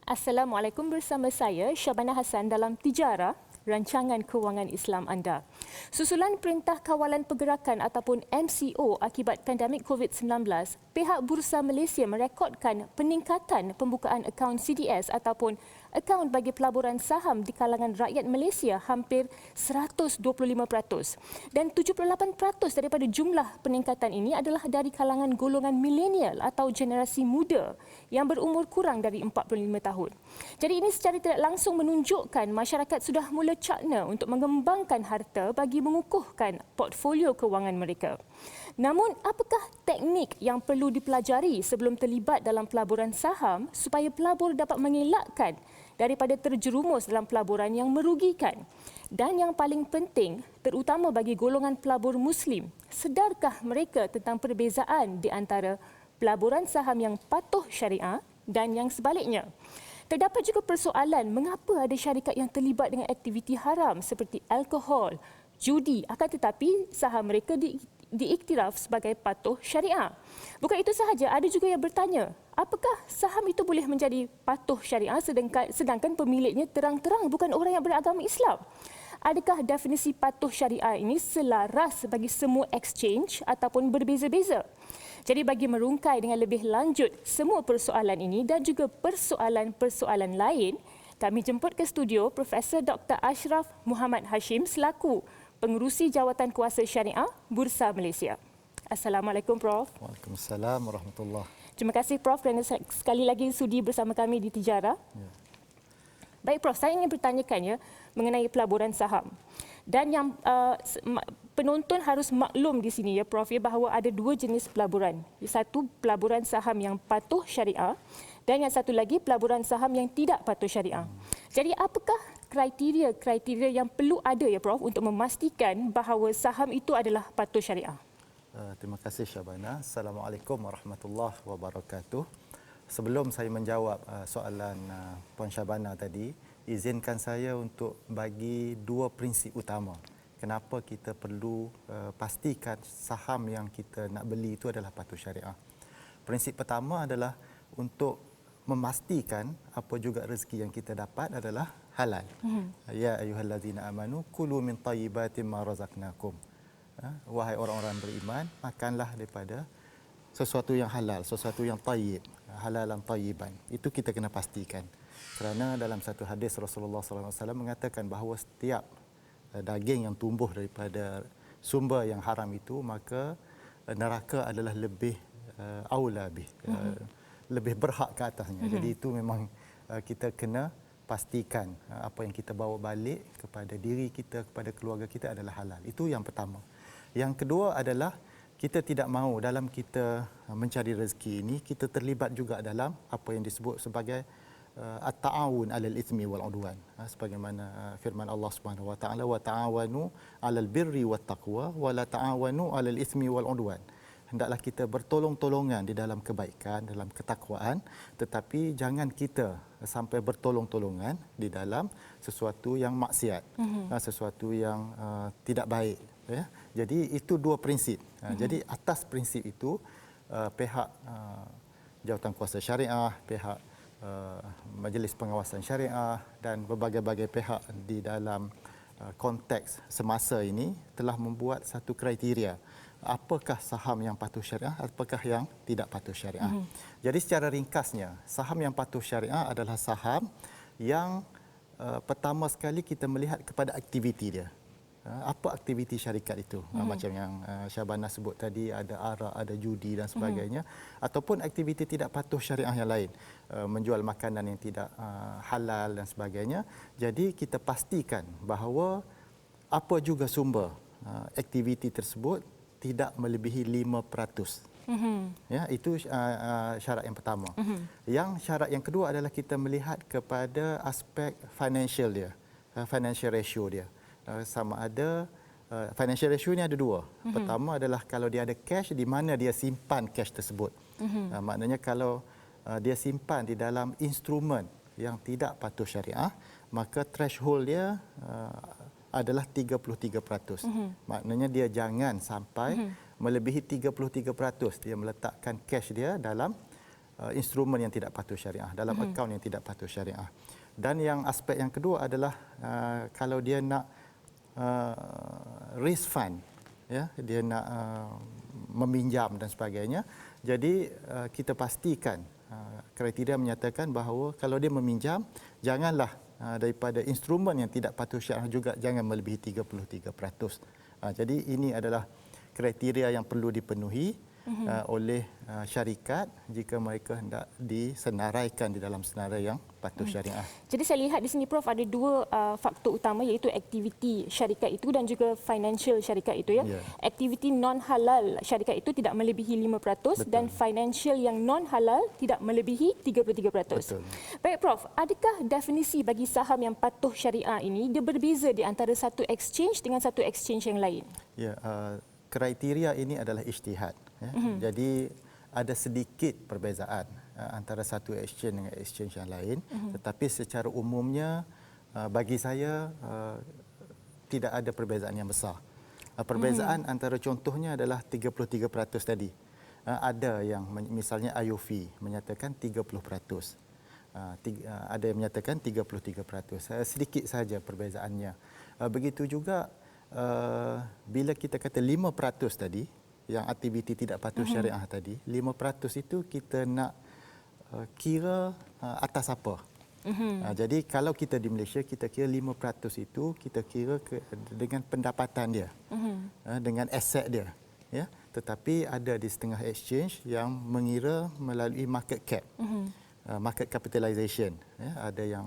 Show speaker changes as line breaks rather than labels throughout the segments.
Assalamualaikum, bersama saya Syabana Hassan dalam Tijarah, Rancangan Kewangan Islam anda. Susulan Perintah Kawalan Pergerakan ataupun MCO akibat pandemik COVID-19, pihak Bursa Malaysia merekodkan peningkatan pembukaan akaun CDS ataupun akaun bagi pelaburan saham di kalangan rakyat Malaysia hampir 125%. Dan 78% daripada jumlah peningkatan ini adalah dari kalangan golongan milenial atau generasi muda yang berumur kurang dari 45 tahun. Jadi ini secara tidak langsung menunjukkan masyarakat sudah mula cakna untuk mengembangkan harta bagi mengukuhkan portfolio kewangan mereka. Namun, apakah teknik yang perlu dipelajari sebelum terlibat dalam pelaburan saham supaya pelabur dapat mengelakkan daripada terjerumus dalam pelaburan yang merugikan? Dan yang paling penting, terutama bagi golongan pelabur Muslim, sedarkah mereka tentang perbezaan di antara pelaburan saham yang patuh syariah dan yang sebaliknya? Terdapat juga persoalan mengapa ada syarikat yang terlibat dengan aktiviti haram seperti alkohol, judi, akan tetapi saham mereka diiktiraf sebagai patuh syariah. Bukan itu sahaja, ada juga yang bertanya, apakah saham itu boleh menjadi patuh syariah sedangkan pemiliknya terang-terang bukan orang yang beragama Islam? Adakah definisi patuh syariah ini selaras bagi semua exchange ataupun berbeza-beza? Jadi bagi merungkai dengan lebih lanjut semua persoalan ini dan juga persoalan-persoalan lain, kami jemput ke studio Profesor Dr. Ashraf Muhammad Hashim selaku Pengerusi Jawatan Kuasa Syariah Bursa Malaysia. Assalamualaikum Prof.
Waalaikumsalam warahmatullahi.
Terima kasih Prof kerana sekali lagi sudi bersama kami di Tijarah. Ya. Baik Prof, saya ingin bertanyakan mengenai pelaburan saham. Dan yang penonton harus maklum di sini Prof bahawa ada dua jenis pelaburan. Satu pelaburan saham yang patuh syariah dan yang satu lagi pelaburan saham yang tidak patuh syariah. Jadi apakah kriteria yang perlu ada Prof untuk memastikan bahawa saham itu adalah patuh syariah?
Terima kasih Syabana. Assalamualaikum warahmatullahi wabarakatuh. Sebelum saya menjawab soalan Puan Syabana tadi, izinkan saya untuk bagi dua prinsip utama. Kenapa kita perlu pastikan saham yang kita nak beli itu adalah patuh syariah. Prinsip pertama adalah untuk memastikan apa juga rezeki yang kita dapat adalah halal. Ya ayyuhallazina amanu kulu min thayyibati ma razaqnakum. Wahai orang-orang beriman, makanlah daripada sesuatu yang halal, sesuatu yang tayyib, halalan tayyiban. Itu kita kena pastikan. Kerana dalam satu hadis Rasulullah SAW mengatakan bahawa setiap daging yang tumbuh daripada sumber yang haram itu, maka neraka adalah lebih lebih berhak ke atasnya. Jadi itu memang kita kena pastikan apa yang kita bawa balik kepada diri kita, kepada keluarga kita adalah halal. Itu yang pertama. Yang kedua adalah kita tidak mahu dalam kita mencari rezeki ini, kita terlibat juga dalam apa yang disebut sebagai at-ta'awun 'alal itsmi wal 'udwan. Sebagaimana firman Allah Subhanahu wa taala, wa ta'awanu 'alal birri wat taqwa wa la ta'awanu 'alal itsmi wal 'udwan. Hendaklah kita bertolong-tolongan di dalam kebaikan, dalam ketakwaan, tetapi jangan kita sampai bertolong-tolongan di dalam sesuatu yang maksiat, sesuatu yang tidak baik. Ya. Jadi itu dua prinsip. Jadi atas prinsip itu pihak Jawatan Kuasa Syariah, pihak Majlis Pengawasan Syariah dan berbagai-bagai pihak di dalam konteks semasa ini telah membuat satu kriteria. Apakah saham yang patuh syariah, apakah yang tidak patuh syariah. Jadi secara ringkasnya, saham yang patuh syariah adalah saham yang pertama sekali kita melihat kepada aktiviti dia. Apa aktiviti syarikat itu? Macam yang Syabana sebut tadi, ada arak, ada judi dan sebagainya. Ataupun aktiviti tidak patuh syariah yang lain, menjual makanan yang tidak halal dan sebagainya. Jadi kita pastikan bahawa apa juga sumber aktiviti tersebut tidak melebihi 5%. Ya, itu syarat yang pertama. Yang syarat yang kedua adalah kita melihat kepada aspek financial dia, financial ratio dia. Sama ada financial ratio ni ada dua. Pertama adalah kalau dia ada cash, di mana dia simpan cash tersebut. Maknanya kalau dia simpan di dalam instrumen yang tidak patuh syariah, maka threshold dia adalah 33%. Maknanya dia jangan sampai melebihi 33% dia meletakkan cash dia dalam instrumen yang tidak patuh syariah, dalam akaun yang tidak patuh syariah. Dan yang aspek yang kedua adalah kalau dia nak raise fund, ya, dia nak meminjam dan sebagainya. Jadi kita pastikan kriteria menyatakan bahawa kalau dia meminjam, janganlah daripada instrumen yang tidak patuh syariah juga jangan melebihi 33%. Jadi ini adalah kriteria yang perlu dipenuhi oleh syarikat jika mereka hendak disenaraikan di dalam senarai yang patuh syariah.
Jadi saya lihat di sini Prof ada dua faktor utama, iaitu aktiviti syarikat itu dan juga financial syarikat itu, ya.
Ya.
Aktiviti non halal syarikat itu tidak melebihi 5%. Betul. Dan financial yang non halal tidak melebihi 33%.
Betul.
Baik Prof, adakah definisi bagi saham yang patuh syariah ini dia berbeza di antara satu exchange dengan satu exchange yang lain?
Ya, kriteria ini adalah ijtihad. Ya. Jadi ada sedikit perbezaan antara satu exchange dengan exchange yang lain, tetapi secara umumnya bagi saya tidak ada perbezaan yang besar. Perbezaan antara contohnya adalah 33% tadi. Ada yang misalnya IOV menyatakan 30%. Ada yang menyatakan 33%. Sedikit saja perbezaannya. Begitu juga bila kita kata 5% tadi, yang aktiviti tidak patuh syariah tadi, 5% itu kita nak kira atas apa. Jadi kalau kita di Malaysia, kita kira 5% itu kita kira dengan pendapatan dia, dengan aset dia. Ya? Tetapi ada di setengah exchange yang mengira melalui market cap, market capitalization. Ya? Ada yang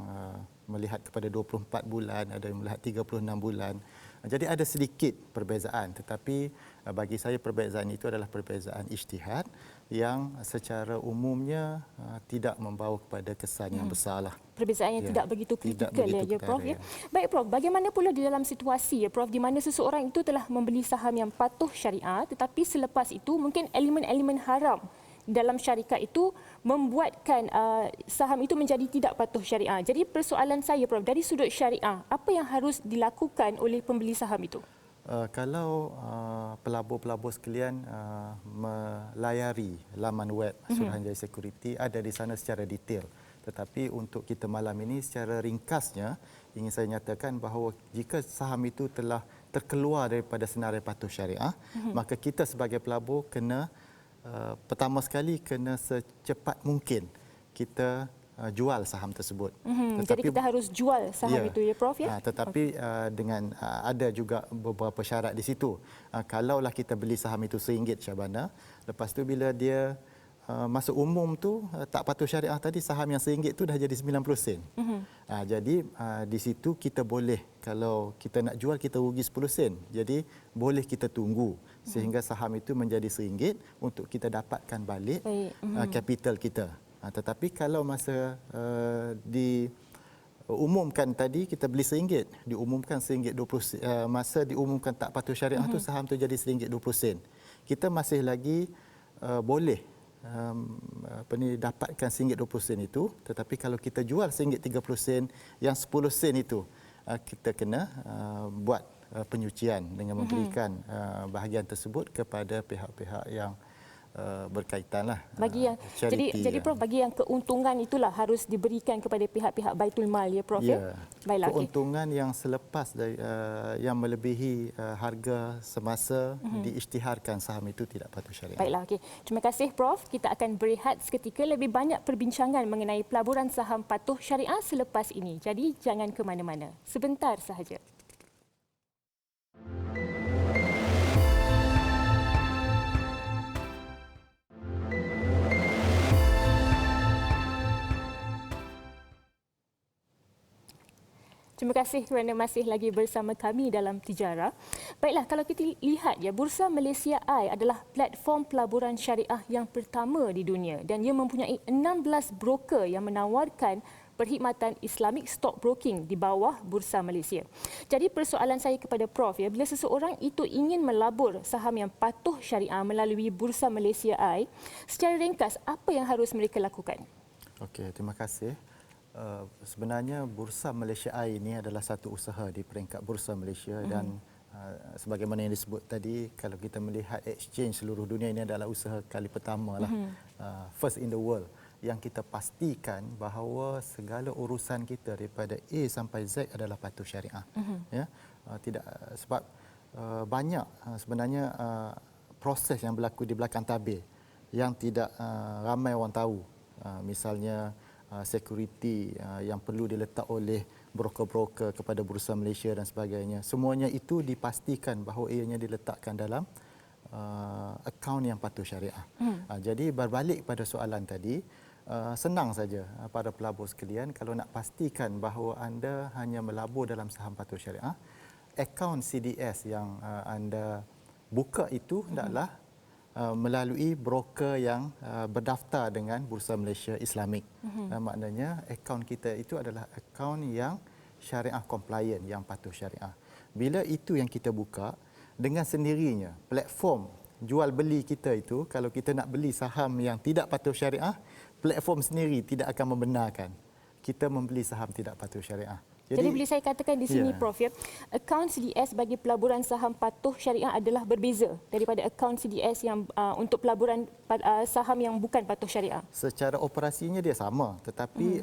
melihat kepada 24 bulan, ada yang melihat 36 bulan. Jadi ada sedikit perbezaan, tetapi bagi saya perbezaan itu adalah perbezaan ijtihad yang secara umumnya tidak membawa kepada kesan yang besarlah.
Perbezaan yang tidak begitu kritikal, ya Prof. Ya. Baik Prof, bagaimana pula di dalam situasi, ya Prof, di mana seseorang itu telah membeli saham yang patuh syariah, tetapi selepas itu mungkin elemen-elemen haram dalam syarikat itu membuatkan saham itu menjadi tidak patuh syariah. Jadi persoalan saya Prof, dari sudut syariah, apa yang harus dilakukan oleh pembeli saham itu?
Kalau pelabur-pelabur sekalian melayari laman web Suruhanjaya Security, ada di sana secara detail. Tetapi untuk kita malam ini secara ringkasnya ingin saya nyatakan bahawa jika saham itu telah terkeluar daripada senarai patuh syariah, maka kita sebagai pelabur kena pertama sekali kena secepat mungkin kita jual saham tersebut.
Jadi kita harus jual saham itu, ya Prof, ya.
Tetapi dengan ada juga beberapa syarat di situ. Kalaulah kita beli saham itu RM1 Syabana, lepas tu bila dia masuk umum tu tak patuh syariah tadi, saham yang RM1 tu dah jadi 90 sen. Jadi di situ kita boleh, kalau kita nak jual kita rugi 10 sen. Jadi boleh kita tunggu sehingga saham itu menjadi RM1 untuk kita dapatkan balik capital kita. Tetapi kalau masa diumumkan tadi kita beli RM1, diumumkan RM1.20, masa diumumkan tak patuh syariah tu saham tu jadi RM1.20. Kita masih lagi boleh dapatkan RM1.20 itu, tetapi kalau kita jual RM1.30, yang 10 sen itu kita kena buat penyucian dengan memberikan bahagian tersebut kepada pihak-pihak yang berkaitanlah.
Bagi yang jadi Prof, bagi yang keuntungan itulah harus diberikan kepada pihak-pihak Baitul Mal, ya Prof, ya. Baiklah,
keuntungan yang selepas dari yang melebihi harga semasa diisytiharkan saham itu tidak patuh syariah.
Baiklah, okey. Terima kasih Prof. Kita akan berehat seketika, lebih banyak perbincangan mengenai pelaburan saham patuh syariah selepas ini. Jadi jangan ke mana-mana. Sebentar sahaja. Terima kasih kerana masih lagi bersama kami dalam Tijara. Baiklah, kalau kita lihat, ya, Bursa Malaysia Eye adalah platform pelaburan syariah yang pertama di dunia dan ia mempunyai 16 broker yang menawarkan perkhidmatan Islamic Stock Broking di bawah Bursa Malaysia. Jadi persoalan saya kepada Prof, ya, bila seseorang itu ingin melabur saham yang patuh syariah melalui Bursa Malaysia Eye, secara ringkas apa yang harus mereka lakukan?
Okey, terima kasih. Sebenarnya Bursa Malaysia Eye ini adalah satu usaha di peringkat Bursa Malaysia dan sebagaimana yang disebut tadi, kalau kita melihat exchange seluruh dunia, ini adalah usaha kali pertama lah, first in the world. yang kita pastikan bahawa segala urusan kita daripada A sampai Z adalah patuh syariah. Ya, tidak sebab banyak sebenarnya proses yang berlaku di belakang tabir yang tidak ramai orang tahu. Misalnya security yang perlu diletak oleh broker-broker kepada Bursa Malaysia dan sebagainya. Semuanya itu dipastikan bahawa ianya diletakkan dalam akaun yang patuh syariah. Jadi berbalik pada soalan tadi, senang saja para pelabur sekalian kalau nak pastikan bahawa anda hanya melabur dalam saham patuh syariah, akaun CDS yang anda buka itu hendaklah melalui broker yang berdaftar dengan Bursa Malaysia Islamik. Maknanya akaun kita itu adalah akaun yang syariah compliant, yang patuh syariah. Bila itu yang kita buka, dengan sendirinya platform jual beli kita itu, kalau kita nak beli saham yang tidak patuh syariah, platform sendiri tidak akan membenarkan kita membeli saham tidak patuh syariah.
Jadi boleh saya katakan di sini, Prof, ya, akaun CDS bagi pelaburan saham patuh syariah adalah berbeza daripada akaun CDS yang untuk pelaburan saham yang bukan patuh syariah.
Secara operasinya dia sama, tetapi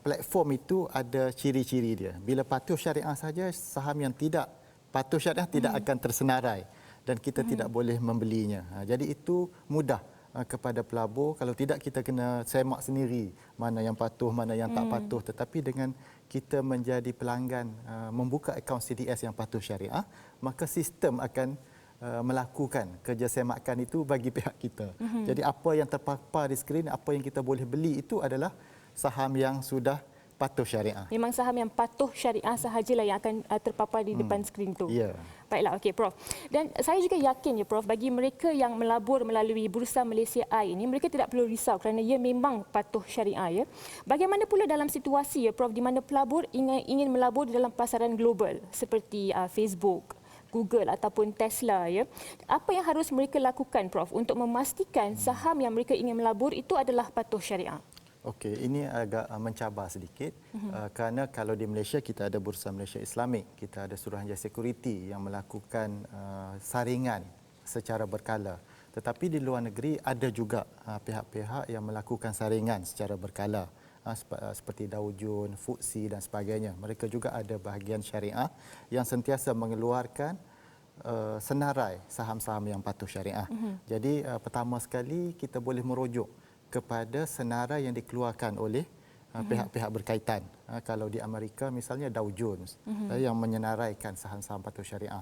platform itu ada ciri-ciri dia. Bila patuh syariah saja, saham yang tidak patuh syariah tidak akan tersenarai dan kita tidak boleh membelinya. Jadi itu mudah kepada pelabur. Kalau tidak, kita kena semak sendiri mana yang patuh, mana yang tak patuh. Tetapi dengan kita menjadi pelanggan membuka akaun CDS yang patuh syariah, maka sistem akan melakukan kerja semakan itu bagi pihak kita. Jadi apa yang terpapar di skrin, apa yang kita boleh beli itu adalah saham yang sudah patuh syariah.
Memang saham yang patuh syariah sahajalah yang akan terpapar di depan skrin tu.
Ya.
Baiklah, okey Prof. Dan saya juga yakin ya Prof, bagi mereka yang melabur melalui Bursa Malaysia I ini, mereka tidak perlu risau kerana ia memang patuh syariah ya. Bagaimana pula dalam situasi ya Prof di mana pelabur ingin melabur dalam pasaran global seperti Facebook, Google ataupun Tesla ya. Apa yang harus mereka lakukan Prof untuk memastikan saham yang mereka ingin melabur itu adalah patuh syariah?
Okey, ini agak mencabar sedikit kerana kalau di Malaysia kita ada Bursa Malaysia Islamik, kita ada Suruhanjaya Security yang melakukan saringan secara berkala. Tetapi di luar negeri ada juga pihak-pihak yang melakukan saringan secara berkala seperti Dow Jones, FTSE dan sebagainya. Mereka juga ada bahagian syariah yang sentiasa mengeluarkan senarai saham-saham yang patuh syariah. Jadi pertama sekali kita boleh merujuk kepada senarai yang dikeluarkan oleh pihak-pihak berkaitan. Kalau di Amerika misalnya Dow Jones yang menyenaraikan saham-saham patuh syariah.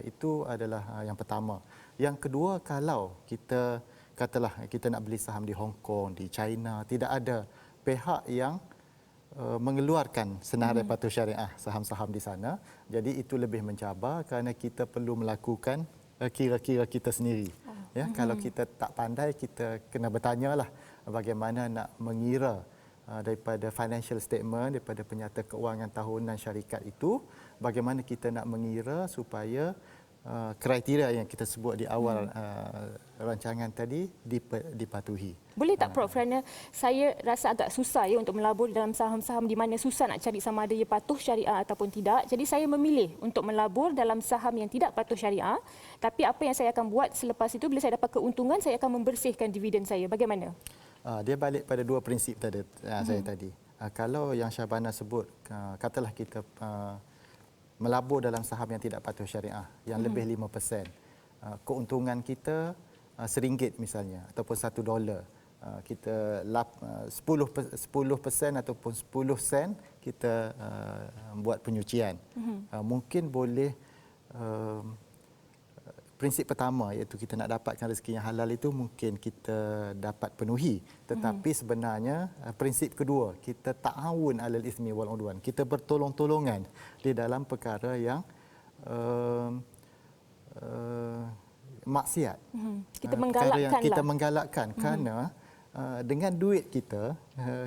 Itu adalah yang pertama. Yang kedua, kalau kita katalah kita nak beli saham di Hong Kong, di China, tidak ada pihak yang mengeluarkan senarai patuh syariah saham-saham di sana. Jadi itu lebih mencabar kerana kita perlu melakukan kira-kira kita sendiri. Ya, kalau kita tak pandai, kita kena bertanyalah bagaimana nak mengira daripada financial statement, daripada penyata keuangan tahunan syarikat itu, bagaimana kita nak mengira supaya kriteria yang kita sebut di awal rancangan tadi dipatuhi.
Boleh tak Prof, kerana saya rasa agak susah ya untuk melabur dalam saham-saham di mana susah nak cari sama ada ia patuh syariah ataupun tidak. Jadi saya memilih untuk melabur dalam saham yang tidak patuh syariah. Tapi apa yang saya akan buat selepas itu, bila saya dapat keuntungan, saya akan membersihkan dividen saya. Bagaimana?
Dia balik pada dua prinsip tadi saya tadi. Kalau yang Syabana sebut, katalah kita melabur dalam saham yang tidak patuh syariah, yang lebih 5%. Keuntungan kita RM1 misalnya ataupun $1. Kita 10% ataupun 10 sen kita buat penyucian. Mungkin boleh prinsip pertama iaitu kita nak dapatkan rezeki yang halal itu mungkin kita dapat penuhi. Tetapi sebenarnya prinsip kedua, kita ta'awun 'alal itsmi wal 'udwan. Kita bertolong-tolongan di dalam perkara yang maksiat.
Kita menggalakkan
kita menggalakkan kerana dengan duit kita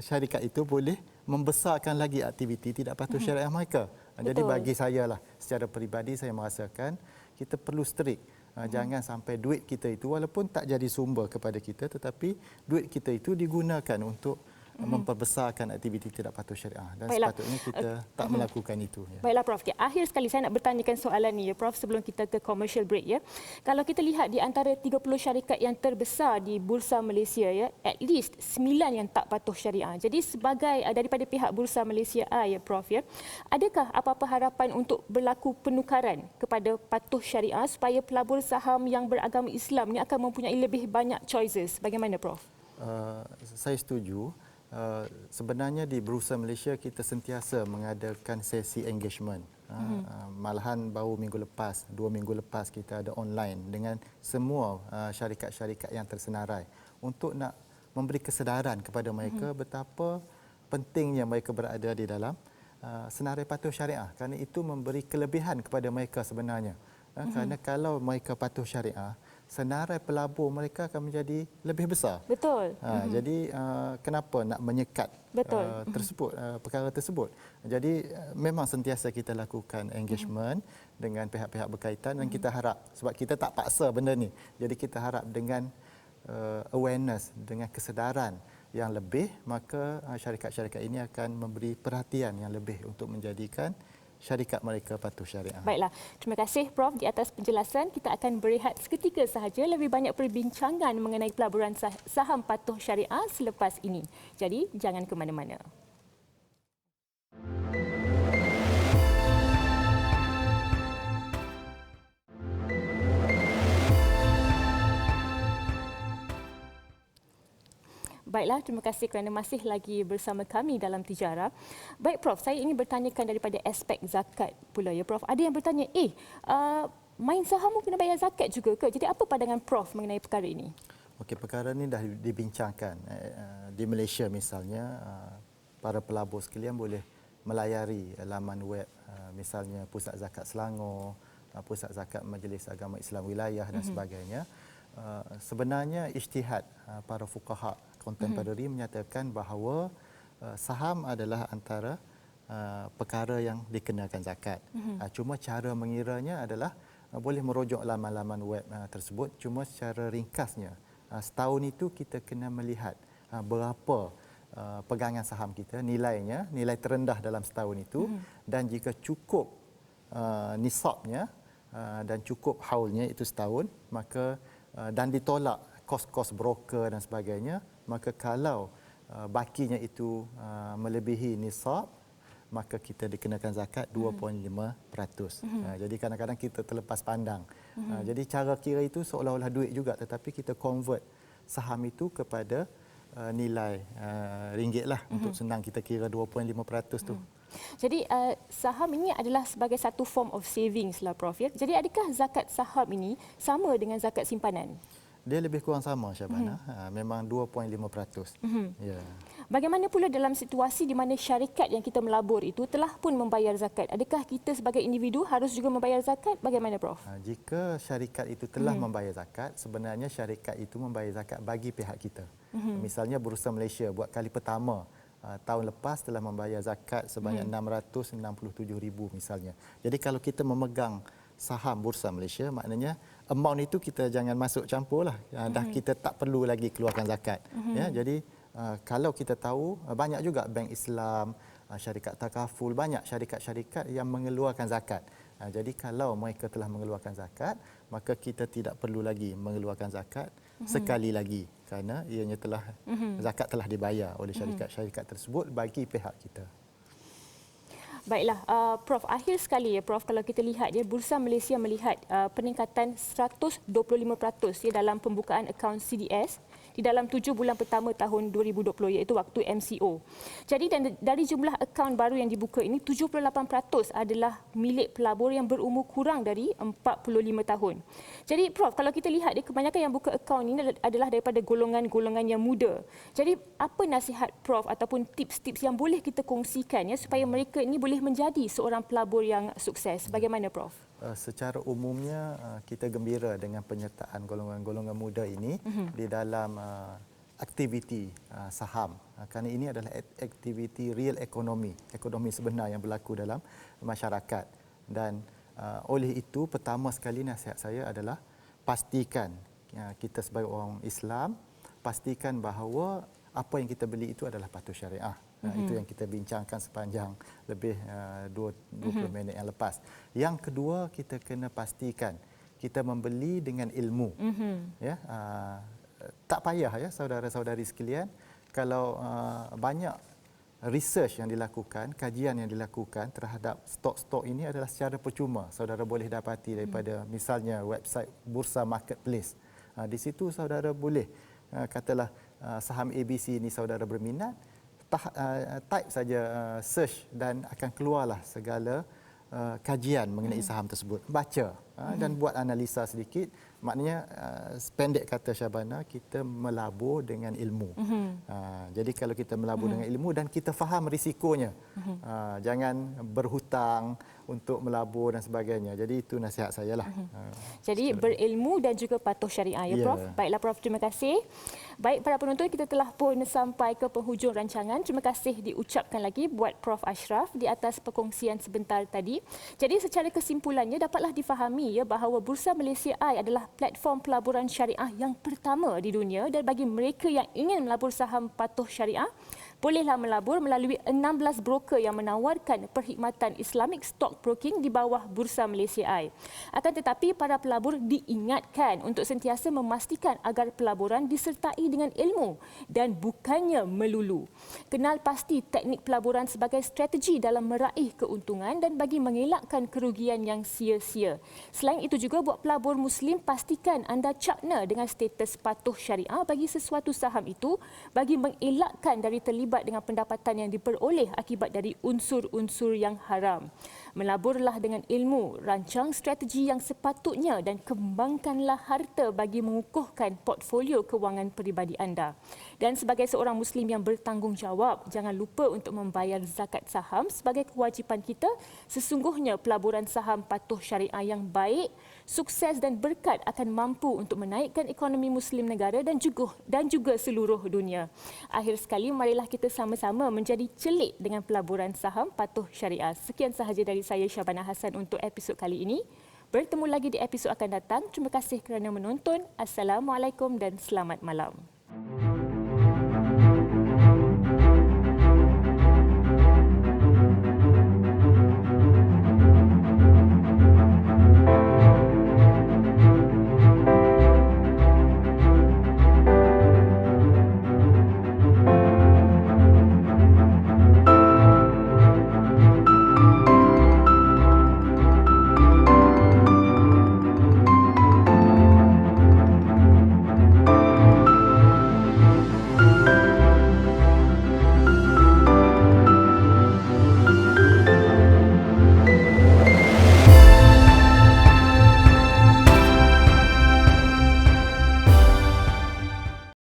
syarikat itu boleh membesarkan lagi aktiviti tidak patuh syariah mereka. Jadi bagi saya lah secara peribadi saya merasakan kita perlu strict. Jangan sampai duit kita itu walaupun tak jadi sumber kepada kita, tetapi duit kita itu digunakan untuk memperbesarkan aktiviti tidak patuh syariah dan
Baiklah.
sepatutnya kita tak melakukan itu. Ya.
Baiklah Prof. Okay, akhir sekali saya nak bertanyakan soalan ni ya Prof sebelum kita ke commercial break ya. Kalau kita lihat di antara 30 syarikat yang terbesar di Bursa Malaysia ya, at least 9 yang tak patuh syariah. Jadi sebagai daripada pihak Bursa Malaysia ya Prof ya, adakah apa-apa harapan untuk berlaku penukaran kepada patuh syariah supaya pelabur saham yang beragama Islam ni akan mempunyai lebih banyak choices? Bagaimana Prof?
Saya setuju. Sebenarnya di Bursa Malaysia kita sentiasa mengadakan sesi engagement. Malahan baru minggu lepas, 2 minggu lepas kita ada online dengan semua syarikat-syarikat yang tersenarai untuk nak memberi kesedaran kepada mereka betapa pentingnya mereka berada di dalam senarai patuh syariah, kerana itu memberi kelebihan kepada mereka sebenarnya. Kerana kalau mereka patuh syariah, senarai pelabur mereka akan menjadi lebih besar.
Betul.
Jadi kenapa nak menyekat perkara tersebut? Jadi memang sentiasa kita lakukan engagement dengan pihak-pihak berkaitan dan kita harap, sebab kita tak paksa benda ni. Jadi kita harap dengan awareness, dengan kesedaran yang lebih, maka syarikat-syarikat ini akan memberi perhatian yang lebih untuk menjadikan syarikat mereka patuh syariah.
Baiklah, terima kasih Prof di atas penjelasan. Kita akan berehat seketika sahaja, lebih banyak perbincangan mengenai pelaburan saham patuh syariah selepas ini. Jadi jangan ke mana-mana. Baiklah, terima kasih kerana masih lagi bersama kami dalam Tijara. Baik Prof, saya ingin bertanyakan daripada aspek zakat pula ya Prof. Ada yang bertanya, main saham kena bayar zakat juga ke? Jadi apa pandangan Prof mengenai perkara ini?
Okey, perkara ini dah dibincangkan. Di Malaysia misalnya, para pelabur sekalian boleh melayari laman web misalnya Pusat Zakat Selangor, Pusat Zakat Majlis Agama Islam Wilayah dan sebagainya. Sebenarnya ijtihad para fuqaha contemporary menyatakan bahawa saham adalah antara perkara yang dikenakan zakat. Cuma cara mengiranya adalah boleh merujuk laman-laman web tersebut. Cuma secara ringkasnya, setahun itu kita kena melihat berapa pegangan saham kita, nilainya, nilai terendah dalam setahun itu, dan jika cukup nisabnya dan cukup haulnya itu setahun, maka dan ditolak kos-kos broker dan sebagainya, maka kalau bakinya itu melebihi nisab, maka kita dikenakan zakat 2.5%. Jadi kadang-kadang kita terlepas pandang. Jadi cara kira itu seolah-olah duit juga, tetapi kita convert saham itu kepada nilai ringgit lah, untuk senang kita kira 2.5% tu.
Jadi saham ini adalah sebagai satu form of savings lah Prof ya. Jadi adakah zakat saham ini sama dengan zakat simpanan?
Dia lebih kurang sama Syabana. Memang 2.5%. Ya.
Bagaimana pula dalam situasi di mana syarikat yang kita melabur itu telah pun membayar zakat? Adakah kita sebagai individu harus juga membayar zakat? Bagaimana Prof?
Jika syarikat itu telah membayar zakat, sebenarnya syarikat itu membayar zakat bagi pihak kita. Misalnya Bursa Malaysia buat kali pertama tahun lepas telah membayar zakat sebanyak 667,000 misalnya. Jadi kalau kita memegang saham Bursa Malaysia, maknanya amount itu kita jangan masuk campur lah. Dah kita tak perlu lagi keluarkan zakat. Ya, jadi kalau kita tahu, banyak juga bank Islam, syarikat takaful, banyak syarikat-syarikat yang mengeluarkan zakat. Jadi kalau mereka telah mengeluarkan zakat, maka kita tidak perlu lagi mengeluarkan zakat sekali lagi, kerana ianya telah zakat telah dibayar oleh syarikat-syarikat tersebut bagi pihak kita.
Baiklah, Prof, akhir sekali ya Prof, kalau kita lihat ya, Bursa Malaysia melihat peningkatan 125% ya dalam pembukaan akaun CDS di dalam 7 bulan pertama tahun 2020, iaitu waktu MCO. Jadi dari jumlah akaun baru yang dibuka ini, 78% adalah milik pelabur yang berumur kurang dari 45 tahun. Jadi Prof, kalau kita lihat kebanyakan yang buka akaun ini adalah daripada golongan-golongan yang muda. Jadi apa nasihat Prof ataupun tips-tips yang boleh kita kongsikan ya supaya mereka ini boleh menjadi seorang pelabur yang sukses? Bagaimana Prof?
Secara umumnya kita gembira dengan penyertaan golongan-golongan muda ini di dalam aktiviti saham, kerana ini adalah aktiviti real ekonomi sebenar yang berlaku dalam masyarakat. Dan oleh itu, pertama sekali nasihat saya adalah pastikan kita sebagai orang Islam, pastikan bahawa apa yang kita beli itu adalah patuh syariah. Itu yang kita bincangkan sepanjang lebih 20 minit yang lepas. Yang kedua, kita kena pastikan kita membeli dengan ilmu. Ya, tak payah ya saudara-saudari sekalian, kalau banyak research yang dilakukan, kajian yang dilakukan terhadap stok-stok ini adalah secara percuma. Saudara boleh dapati daripada misalnya website Bursa Marketplace. Di situ saudara boleh katalah saham ABC ini saudara berminat, type saja search dan akan keluarlah segala kajian mengenai saham tersebut. Baca dan buat analisa sedikit. Maknanya pendek kata Syabana, kita melabur dengan ilmu. Jadi kalau kita melabur dengan ilmu dan kita faham risikonya, jangan berhutang untuk melabur dan sebagainya. Jadi itu nasihat saya lah.
Jadi berilmu dan juga patuh syariah ya, Prof. Baiklah Prof, terima kasih. Baik para penonton, kita telah pun sampai ke penghujung rancangan. Terima kasih diucapkan lagi buat Prof Ashraf di atas perkongsian sebentar tadi. Jadi secara kesimpulannya dapatlah difahami ya bahawa Bursa Malaysia Eye adalah platform pelaburan syariah yang pertama di dunia, dan bagi mereka yang ingin melabur saham patuh syariah, bolehlah melabur melalui 16 broker yang menawarkan perkhidmatan Islamic Stock Broking di bawah Bursa Malaysia Eye. Akan tetapi para pelabur diingatkan untuk sentiasa memastikan agar pelaburan disertai dengan ilmu dan bukannya melulu. Kenal pasti teknik pelaburan sebagai strategi dalam meraih keuntungan dan bagi mengelakkan kerugian yang sia-sia. Selain itu juga buat pelabur Muslim, pastikan anda cakna dengan status patuh syariah bagi sesuatu saham itu bagi mengelakkan dari terlibat dengan pendapatan yang diperoleh akibat dari unsur-unsur yang haram. Melaburlah dengan ilmu, rancang strategi yang sepatutnya dan kembangkanlah harta bagi mengukuhkan portfolio kewangan peribadi anda. Dan sebagai seorang Muslim yang bertanggungjawab, jangan lupa untuk membayar zakat saham sebagai kewajipan kita. Sesungguhnya pelaburan saham patuh syariah yang baik, sukses dan berkat akan mampu untuk menaikkan ekonomi Muslim negara dan juga seluruh dunia. Akhir sekali, marilah kita sama-sama menjadi celik dengan pelaburan saham patuh syariah. Sekian sahaja dari saya, Syabana Hassan, untuk episod kali ini. Bertemu lagi di episod akan datang. Terima kasih kerana menonton. Assalamualaikum dan selamat malam.